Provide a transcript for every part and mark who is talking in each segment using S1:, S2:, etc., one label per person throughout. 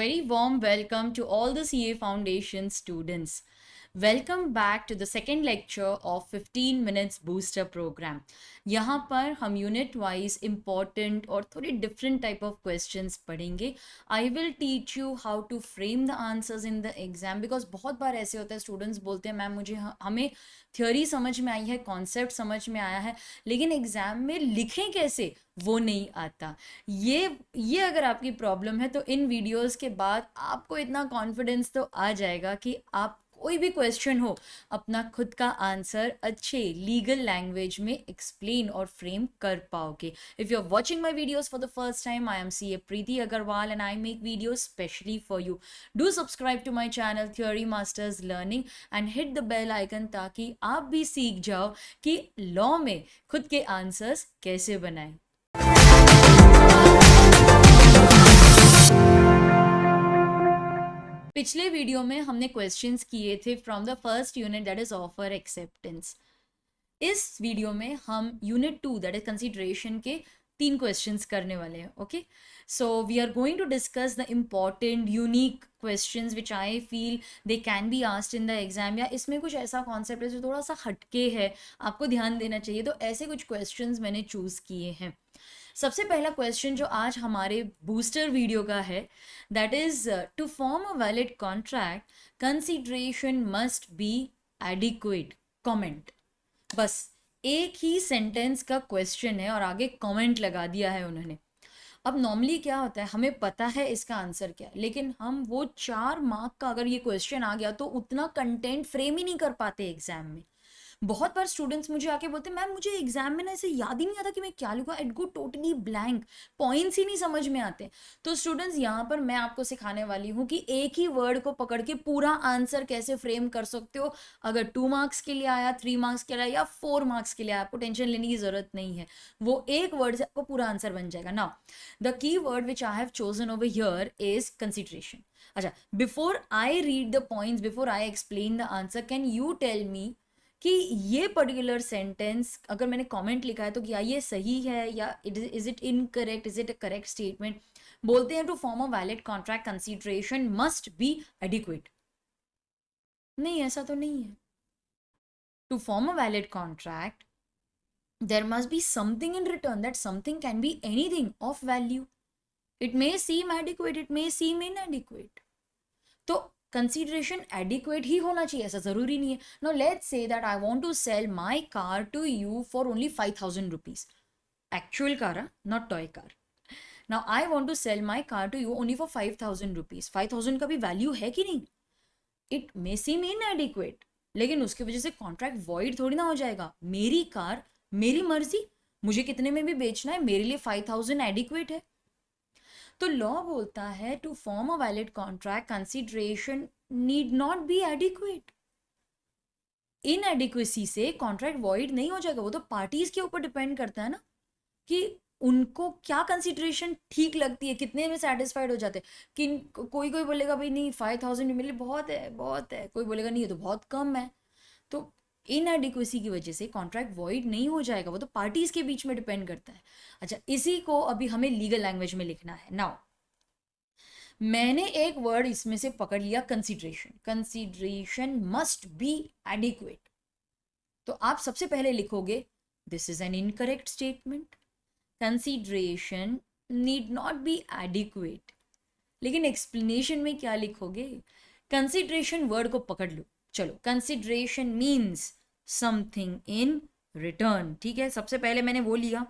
S1: very warm welcome to all the CA Foundation students. Welcome back to the second lecture of 15 minutes booster program. यहाँ पर हम unit wise important और थोड़ी different type of questions पढ़ेंगे. I will teach you how to frame the answers in the exam, because बहुत बार ऐसे होता है स्टूडेंट्स बोलते हैं मैम मुझे हमें थ्योरी समझ में आई है, कॉन्सेप्ट समझ में आया है, लेकिन एग्जाम में लिखें कैसे वो नहीं आता. ये अगर आपकी प्रॉब्लम है तो इन वीडियोस के बाद आपको इतना कॉन्फिडेंस तो आ जाएगा कि आप कोई भी क्वेश्चन हो अपना खुद का आंसर अच्छे लीगल लैंग्वेज में एक्सप्लेन और फ्रेम कर पाओगे. If you are watching my videos for the first time, I am CA Preeti Agrawal and I make videos specially for you. Do subscribe to my channel theory masters learning and hit the bell icon ताकि आप भी सीख जाओ कि law में खुद के answers कैसे बनाएं. पिछले वीडियो में हमने क्वेश्चंस किए थे from the first unit that is offer acceptance. इस वीडियो में हम यूनिट 2 दैट इज कंसीडरेशन के 3 क्वेश्चंस करने वाले हैं. Okay, so we are going to discuss the important unique questions which I feel they can be asked in the exam, या इसमें कुछ ऐसा कॉन्सेप्ट है जो थोड़ा सा हटके है, आपको ध्यान देना चाहिए. तो ऐसे कुछ क्वेश्चंस मैंने चूज किए हैं. सबसे पहला क्वेश्चन जो आज हमारे बूस्टर वीडियो का है that is to form a valid contract consideration must be adequate. Comment, बस एक ही सेंटेंस का क्वेश्चन है और आगे कमेंट लगा दिया है उन्होंने. अब नॉर्मली क्या होता है, हमें पता है इसका आंसर क्या है, लेकिन हम वो 4 मार्क का अगर ये क्वेश्चन आ गया तो उतना कंटेंट फ्रेम ही नहीं कर पाते एग्जाम में. बहुत बार स्टूडेंट्स मुझे आके बोलते हैं मैम मुझे एग्जाम में ना ऐसे याद ही नहीं आता कि मैं क्या लिखूँ, it go totally blank, points ही नहीं समझ में आते. तो स्टूडेंट्स यहाँ पर मैं आपको सिखाने वाली हूँ कि एक ही वर्ड को पकड़ के पूरा आंसर कैसे फ्रेम कर सकते हो. अगर 2 मार्क्स के लिए आया, 3 मार्क्स के लिए आया या 4 मार्क्स के लिए आया, आपको टेंशन लेने की जरूरत नहीं है, वो एक वर्ड से आपको पूरा आंसर बन जाएगा. Now the key word which I have chosen over here is consideration. अच्छा, before I read the points, before I explain the answer, can you tell me कि ये पर्टिकुलर सेंटेंस अगर मैंने कमेंट लिखा है तो क्या ये सही है या is it incorrect, is it a correct statement. बोलते हैं to form a valid contract consideration must be adequate. नहीं, ऐसा तो नहीं है. To form a valid contract there must be something in return. That something can be anything of value. It may seem adequate, it may seem inadequate. तो consideration adequate ही होना चाहिए, ऐसा जरूरी नहीं है. No let's say that I want to sell my car to you for only 5,000 rupees. Actual car, not toy car. Now I want to sell my car to you only for 5,000 rupees. 5,000 का भी value है कि नहीं. It may सीम इनएडिक्वेट, लेकिन उसकी वजह से contract void थोड़ी ना हो जाएगा. मेरी कार, मेरी मर्जी, मुझे कितने में भी बेचना है, मेरे लिए 5,000 एडिक्वेट है. तो लॉ बोलता है to form a valid contract consideration need not be adequate. Inadequacy से कॉन्ट्रैक्ट वॉइड नहीं हो जाएगा. वो तो पार्टीज के ऊपर डिपेंड करता है ना कि उनको क्या कंसीडरेशन ठीक लगती है, कितने में सेटिस्फाइड हो जाते हैं. कि कोई कोई बोलेगा भाई नहीं 5,000 मेरे लिए बहुत है, बहुत है. कोई बोलेगा नहीं ये तो बहुत कम है. तो इनएडिक्वेसी की वजह से कॉन्ट्रैक्ट वॉइड नहीं हो जाएगा. वो तो पार्टीज के बीच में डिपेंड करता है. अच्छा, इसी को अभी हमें लीगल लैंग्वेज में लिखना है. नाउ मैंने एक वर्ड इसमें से पकड़ लिया, consideration. Consideration must be adequate. तो आप सबसे पहले लिखोगे this is an incorrect statement. Consideration need not be adequate. लेकिन एक्सप्लेनेशन में क्या लिखोगे, कंसीडरेशन वर्ड को पकड़ लो. चलो, consideration means something in return. ठीक है, सबसे पहले मैंने वो लिया,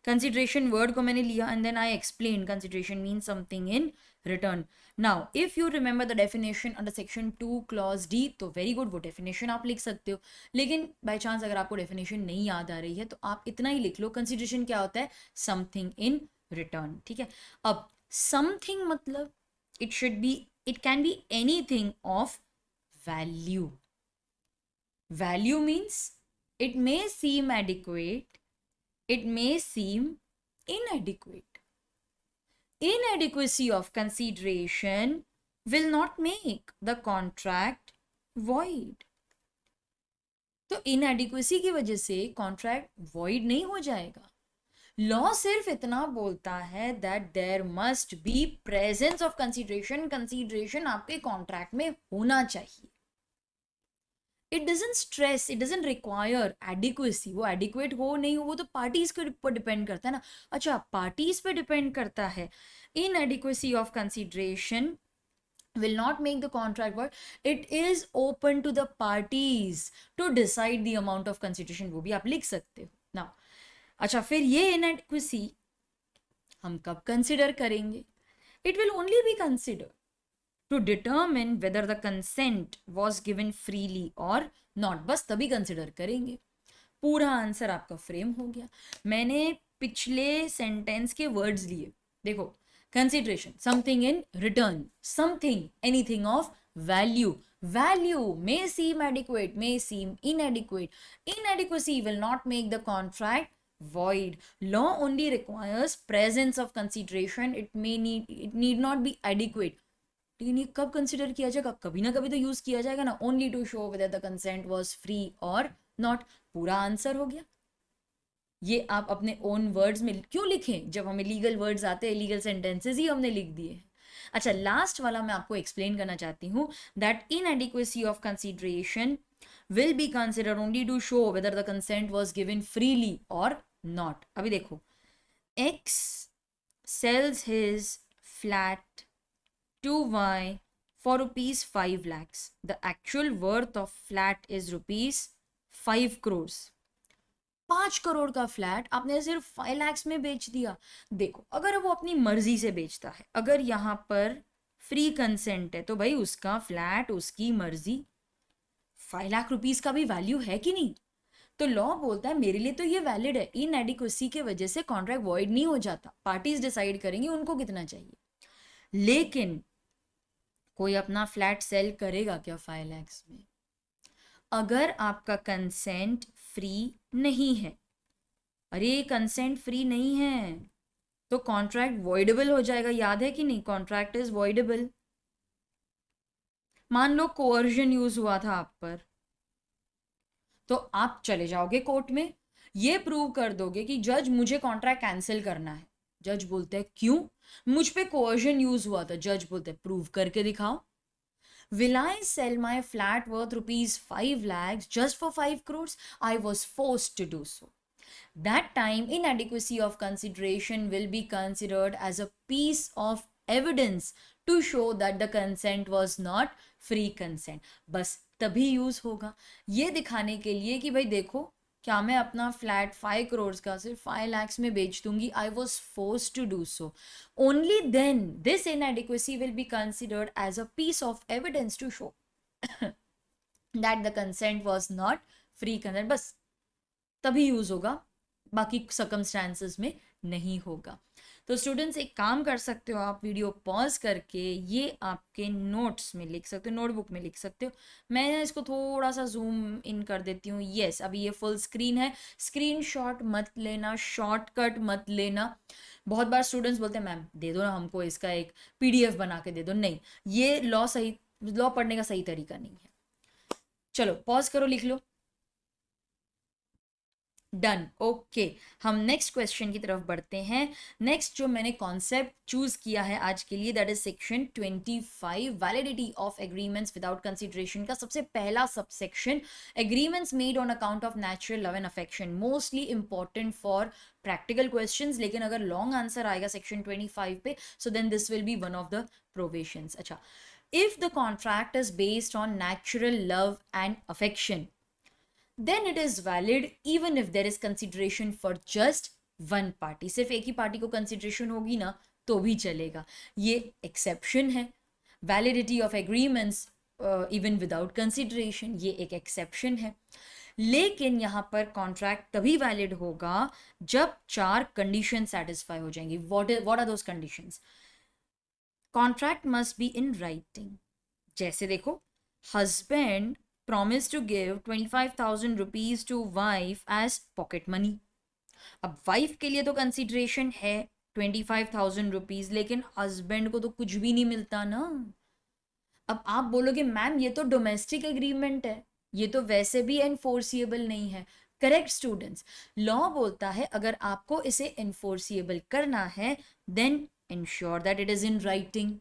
S1: कंसीडरेशन वर्ड को मैंने लिया and then I explain consideration means something in return. Now if you remember the definition under section 2 clause D, तो वेरी गुड, वो डेफिनेशन आप लिख सकते हो. लेकिन बाय चांस अगर आपको डेफिनेशन नहीं याद आ रही है तो आप इतना ही लिख लो, कंसीडरेशन क्या होता है, समथिंग इन रिटर्न. ठीक है, अब समथिंग मतलब it should be, it can be anything of value. Value means it may seem adequate, it may seem inadequate. Inadequacy of consideration will not make the contract void. तो inadequacy की वजह से contract void नहीं हो जाएगा. Law सिर्फ इतना बोलता है that there must be presence of consideration, consideration आपके कॉन्ट्रैक्ट में होना चाहिए. It doesn't stress, it doesn't require adequacy. वो एडिक्वेट हो नहीं हो वो तो पार्टीज के ऊपर डिपेंड करता है ना. अच्छा, पार्टीज पे डिपेंड करता है. Inadequacy of consideration will not make the contract void. It is open to the parties to decide the amount of consideration. वो भी आप लिख सकते हो ना. अच्छा, फिर ये inadequacy हम कब कंसिडर करेंगे? It will only be considered to determine whether the consent was given freely or not. बस तभी कंसिडर करेंगे. पूरा आंसर आपका फ्रेम हो गया. मैंने पिछले सेंटेंस के वर्ड्स लिए. देखो, consideration, something in return, something, anything of value. Value may seem adequate, may seem inadequate. Inadequacy will not make the contract void. Law only requires presence of consideration. It need not be adequate. लेकिन ये कब consider किया जाएगा? कभी ना कभी तो use किया जाएगा ना. Only to show whether the consent was free और नॉट. पूरा आंसर हो गया. ये आप अपने ओन वर्ड्स में क्यों लिखें? जब हमें लीगल वर्ड्स आते हैं, लीगल सेंटेंसेस ही हमने लिख दिए. अच्छा, लास्ट वाला मैं आपको एक्सप्लेन करना चाहती हूँ that inadequacy of consideration will be consider only to show whether the consent was given freely और नॉट. अभी देखो, X sells his flat to Y for ₹5 lakhs. The actual worth of flat is ₹5 crores. 5 crore का flat आपने सिर्फ 5 lakhs में बेच दिया. देखो, अगर वो अपनी मर्जी से बेचता है, अगर यहाँ पर फ्री कंसेंट है तो भाई उसका फ्लैट, उसकी मर्जी. 5 लाख रुपीस का भी वैल्यू है कि नहीं? तो लॉ बोलता है मेरे लिए तो ये वैलिड है. इनएडिक्वेसी के वजह से कॉन्ट्रैक्ट वॉइड नहीं हो जाता. पार्टीज डिसाइड करेंगी उनको कितना चाहिए. लेकिन कोई अपना फ्लैट सेल करेगा क्या 5 lakhs में? अगर आपका कंसेंट फ्री नहीं है, अरे कंसेंट फ्री नहीं है तो कॉन्ट्रैक्ट वॉइडेबल हो जाएगा. याद है कि नहीं? Contract is voidable. मान लो कोअर्जन यूज हुआ था आप पर, तो आप चले जाओगे कोर्ट में, ये प्रूव कर दोगे कि जज मुझे कॉन्ट्रैक्ट कैंसिल करना है. जज बोलते हैं क्यों? मुझ पे कोअर्जन यूज हुआ था. जज बोलते हैं प्रूव करके दिखाओ. Will I sell my flat worth ₹5 lakhs just for 5 crores? I was forced to do so. That time, inadequacy of consideration will be considered as a piece of evidence to show that the consent was not free consent. बस तभी use होगा ये दिखाने के लिए कि भाई देखो, क्या मैं अपना फ्लैट 5 crores का सिर्फ 5 lakhs में बेच दूंगी? I was force to do so. Only then this inadequacy will be considered as a piece of evidence to show that the consent was not free consent. बस तभी यूज होगा, बाकी circumstances में नहीं होगा. तो स्टूडेंट्स, एक काम कर सकते हो आप, वीडियो पॉज करके ये आपके नोट्स में लिख सकते हो, नोटबुक में लिख सकते हो. मैं इसको थोड़ा सा जूम इन कर देती हूँ. यस, अभी ये फुल स्क्रीन है. स्क्रीनशॉट मत लेना, शॉर्टकट मत लेना. बहुत बार स्टूडेंट्स बोलते हैं मैम दे दो ना हमको इसका एक PDF बना के दे दो. नहीं, ये लॉ पढ़ने का सही तरीका नहीं है. चलो पॉज करो, लिख लो. डन. ओके, हम नेक्स्ट क्वेश्चन की तरफ बढ़ते हैं. नेक्स्ट जो मैंने कॉन्सेप्ट चूज किया है आज के लिए, that is section 25, validity of agreements without consideration का सबसे पहला subsection, agreements made on account of natural love and affection. Mostly important for practical questions, लेकिन अगर लॉन्ग आंसर आएगा सेक्शन 25 पे, so then this will be one of the provisions. अच्छा, if the contract is based on natural love and affection, then it is valid even if there is consideration for just one party. सिर्फ एक ही party को consideration होगी ना तो भी चलेगा. ये exception है. validity of agreements even without consideration, ये एक exception है. लेकिन यहाँ पर कॉन्ट्रैक्ट तभी वैलिड होगा जब 4 कंडीशन सेटिस्फाई हो जाएंगी. what are those conditions? Contract must be in writing. जैसे देखो, husband promise to give 25,000 rupees to wife as pocket money. अब वाइफ के लिए तो कंसिडरेशन है 25,000 रुपीज, लेकिन हस्बैंड को तो कुछ भी नहीं मिलता ना. अब आप बोलोगे मैम ये तो डोमेस्टिक एग्रीमेंट है, ये तो वैसे भी एनफोर्सिएबल नहीं है. करेक्ट स्टूडेंट्स, लॉ बोलता है अगर आपको इसे इन्फोर्सिएबल करना है then ensure that it is in writing,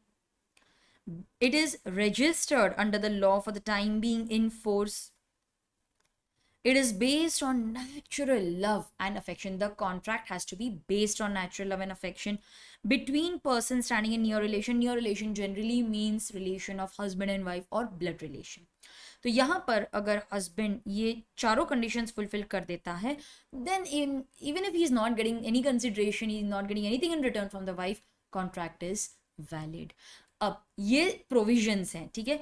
S1: it is registered under the law for the time being in force, it is based on natural love and affection. The contract has to be based on natural love and affection between persons standing in near relation. Near relation generally means relation of husband and wife or blood relation. तो यहाँ पर अगर husband ये चारों conditions fulfil कर देता है then even if he is not getting any consideration, he is not getting anything in return from the wife, contract is valid. अब ये प्रोविजंस हैं, ठीक है.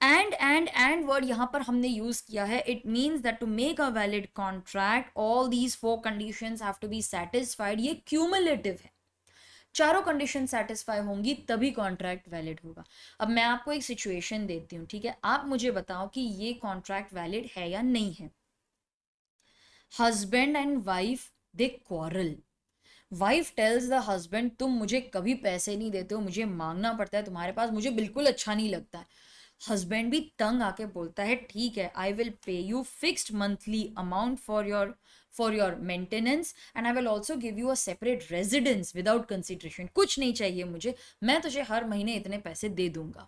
S1: एंड वर्ड यहाँ पर हमने यूज किया है. It means that to make a valid contract all these 4 conditions have to be satisfied. ये क्यूमुलेटिव है, चारों कंडीशन सेटिस्फाई होंगी तभी कॉन्ट्रैक्ट वैलिड होगा. अब मैं आपको एक सिचुएशन देती हूँ, ठीक है. आप मुझे बताओ कि ये कॉन्ट्रैक्ट वैलिड है या नहीं है. Husband and wife they quarrel. Wife tells the husband तुम मुझे कभी पैसे नहीं देते हो, मुझे मांगना पड़ता है तुम्हारे पास, मुझे बिल्कुल अच्छा नहीं लगता है. हस्बैंड भी तंग आके बोलता है ठीक है, I will pay you fixed monthly amount for your maintenance and I will also give you a separate residence without consideration. कुछ नहीं चाहिए मुझे, मैं तुझे हर महीने इतने पैसे दे दूंगा.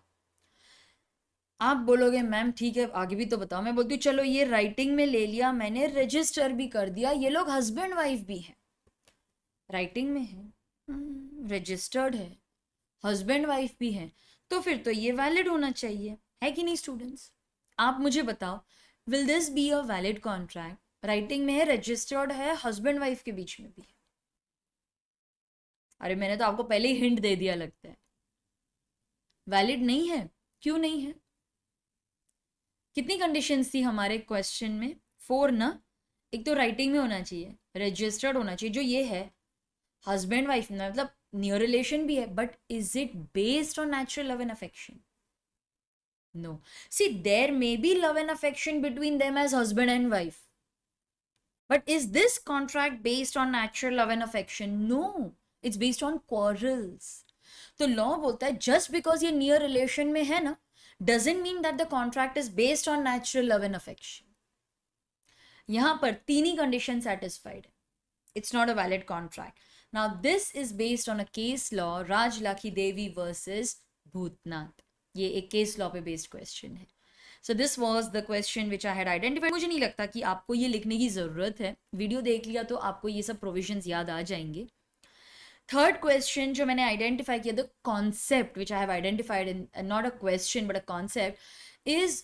S1: आप बोलोगे मैम ठीक है आगे भी तो बताओ. मैं बोलती हूँ चलो ये राइटिंग में ले लिया मैंने, रजिस्टर भी कर दिया, ये लोग हस्बैंड वाइफ भी हैं, राइटिंग में है, रजिस्टर्ड है, हस्बैंड वाइफ भी हैं, तो फिर तो ये वैलिड होना चाहिए, है कि नहीं स्टूडेंट्स. आप मुझे बताओ will this be a valid contract. Writing में है, रजिस्टर्ड है, हस्बैंड वाइफ के बीच में भी है. अरे मैंने तो आपको पहले ही हिंट दे दिया लगता है. वैलिड नहीं है. क्यों नहीं है? कितनी कंडीशंस थी हमारे क्वेश्चन में? 4 ना. एक तो राइटिंग में होना चाहिए, रजिस्टर्ड होना चाहिए, जो ये है हस्बैंड वाइफ मतलब नियर रिलेशन भी है, but is it based on natural love and affection? No. See, there may be love and affection between them as husband and wife. But is this contract based on natural love and affection? No. It's based on quarrels. तो law बोलता है just because ये near relation में है ना, doesn't mean that the contract is based on natural love and affection. यहाँ पर 3 ही conditions satisfied. It's not a valid contract. Now this is based on a case law, Raj Lakhi Devi versus Bhutnath. ये एक case law पे based question है. So this was the question which I had identified. मुझे नहीं लगता कि आपको ये लिखने की ज़रूरत है, वीडियो देख लिया तो आपको ये सब प्रोविजंस याद आ जाएंगे. थर्ड क्वेश्चन जो मैंने आइडेंटिफाई किया, the concept which I have identified in not a question but a concept is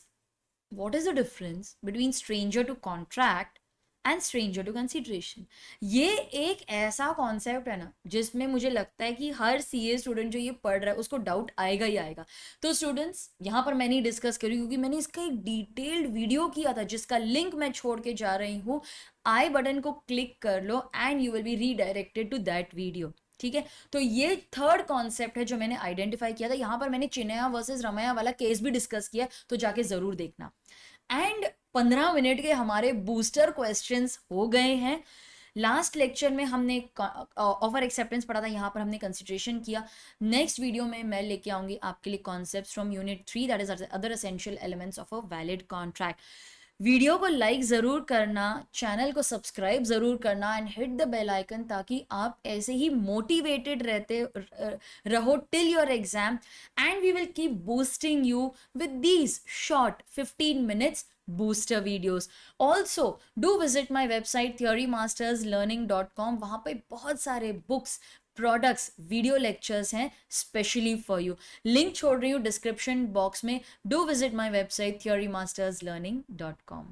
S1: what is the difference between stranger to contract and stranger to consideration. ये एक ऐसा कॉन्सेप्ट है ना जिसमें मुझे लगता है कि हर सीए स्टूडेंट जो ये पढ़ रहा है उसको डाउट आएगा ही आएगा. तो स्टूडेंट्स यहाँ पर मैं नहीं डिस्कस करी क्योंकि मैंने इसका एक डिटेल्ड वीडियो किया था जिसका लिंक मैं छोड़ के जा रही हूँ. आई बटन को क्लिक कर लो and you will be redirected to that video. ठीक है, तो ये थर्ड कॉन्सेप्ट है जो मैंने आइडेंटिफाई किया था. यहाँ पर मैंने चिन्नया वर्सेस रमैया वाला केस भी डिस्कस किया, तो जाके जरूर देखना. एंड 15 मिनट के हमारे बूस्टर क्वेश्चंस हो गए हैं. लास्ट लेक्चर में हमने ऑफर एक्सेप्टेंस पढ़ा था, यहाँ पर हमने कंसिडरेशन किया. नेक्स्ट वीडियो में मैं लेके आऊंगी आपके लिए concepts from unit 3 that is other essential elements of a valid contract. Video को लाइक ज़रूर करना, चैनल को सब्सक्राइब ज़रूर करना and hit the bell icon ताकि आप ऐसे ही मोटिवेटेड रहते रहो till your exam. And we will keep boosting you with these short 15 minutes booster videos. Also do visit my website theorymasterslearning.com. वहाँ पे बहुत सारे बुक्स, प्रोडक्ट्स, वीडियो लेक्चर्स हैं स्पेशली फॉर यू. लिंक छोड़ रही हूँ डिस्क्रिप्शन बॉक्स में. Do visit my website theorymasterslearning.com.